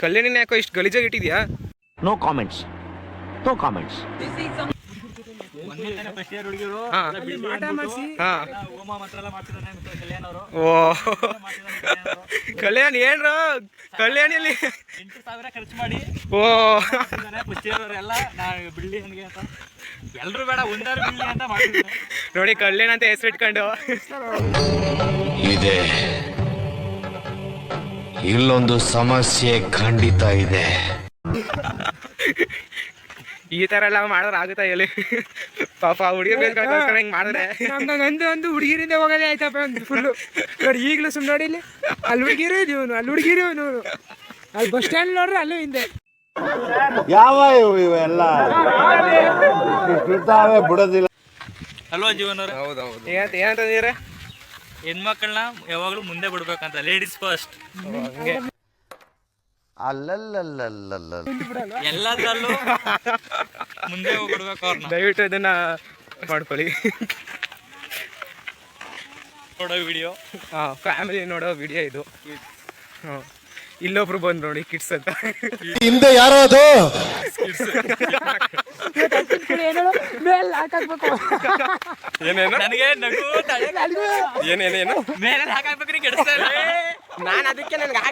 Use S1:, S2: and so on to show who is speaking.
S1: ಕಲ್ಯಾಣಿನ ಯಾಕೋ ಇಷ್ಟು ಗಲೀಜಾಗಿ ಇಟ್ಟಿದ್ಯಾ?
S2: No comments.
S1: ಓ ಕಲ್ಯಾಣ್ ಏನ್ರ ಕಲ್ಯಾಣಿಯಲ್ಲಿ
S3: 8,000 ಖರ್ಚು ಮಾಡಿ
S1: ಓ
S3: ಎಲ್ಲ ಬಿಡ್ಲಿ ನನಗೆ ಅಂತ ಎಲ್ರು ಬೇಡ ಒಂದಾರು ಬಿಡ್ಲಿ ಅಂತ ಮಾಡಿದ್ರು
S1: ನೋಡಿ ಕಲ್ಯಾಣ್ ಅಂತ ಹೆಸರಿಟ್ಕೊಂಡು
S4: ಇದೆ. ಇಲ್ಲೊಂದು ಸಮಸ್ಯೆ ಖಂಡಿತ ಇದೆ.
S1: ಈ ತರ ಎಲ್ಲ ಮಾಡಿದ್ರೆ ಆಗುತ್ತಾ ಹೇಳಿ? ಪಾಪ ಹುಡುಗಿರ್ ಬೇಕಾಗೋಸ್ಕರ ಹಿಂಗ್ ಮಾಡಿದ್ರೆ
S5: ಒಂದು ಹುಡುಗಿರಿಂದ ಹೋಗೋದೇ ಆಯ್ತಪ್ಪ ಒಂದು ಫುಲ್ಲು ನೋಡಿ. ಈಗಲೂ ಸುಮ್ಮನೆ ನೋಡಿ ಇಲ್ಲಿ ಅಲ್ಲಿ ಹುಡುಗಿರು ಇವನು ಅಲ್ಲಿ ಹುಡುಗಿರು ಇವನು ಅಲ್ಲಿ ಬಸ್ ಸ್ಟ್ಯಾಂಡ್ ನೋಡ್ರೆ ಅಲ್ಲೂ ಹಿಂದೆ
S6: ಯಾವ ಇವೆಲ್ಲ ಬಿಡೋದಿಲ್ಲ
S3: ಅಲ್ವಾ ಜೀವನ?
S1: ಹೌದೌದು. ಏನಂತಂದಿರ?
S3: ಹೆಣ್ಮಕ್ಳನ್ನ ಯಾವಾಗ್ಲೂ ಮುಂದೆ ಬಿಡ್ಬೇಕಂತ, ಲೇಡೀಸ್ ಫಸ್ಟ್.
S1: ಹಂಗೆ
S6: ಅಲ್ಲಲ್ಲಲ್ಲಲ್ಲ
S3: ಎಲ್ಲದರಲ್ಲೂ ಮುಂದೆ ಹೋಗ್ಬಿಡ್ಬೇಕು ಅವ್ರನ್ನ.
S1: ದಯವಿಟ್ಟು ಇದನ್ನ ಮಾಡ್ಕೊಳ್ಳಿ.
S3: ನೋಡೋ ವಿಡಿಯೋ,
S1: ಫ್ಯಾಮಿಲಿ ನೋಡೋ ವಿಡಿಯೋ ಇದು. ಇಲ್ಲೊಬ್ರು ಬಂದು ನೋಡಿ ಕಿಡ್ಸ್ ಅಂತ.
S6: ಹಿಂದೆ ಯಾರೋ ಅದು
S5: ಮೇಲೆ ಹಾಕಾಕ್ಬೇಕು.
S1: ಏನೇನು
S3: ನನಗೆ ನಗು
S1: ಏನೇನೇನು
S3: ಮೇಲೆ ಹಾಕಾಕ್ಬೇಕ್ರಿ ಕೆಡಿಸ್ತಾ ಇಲ್ಲ.
S1: ನಾನು ಅದಕ್ಕೆ ನನಗೆ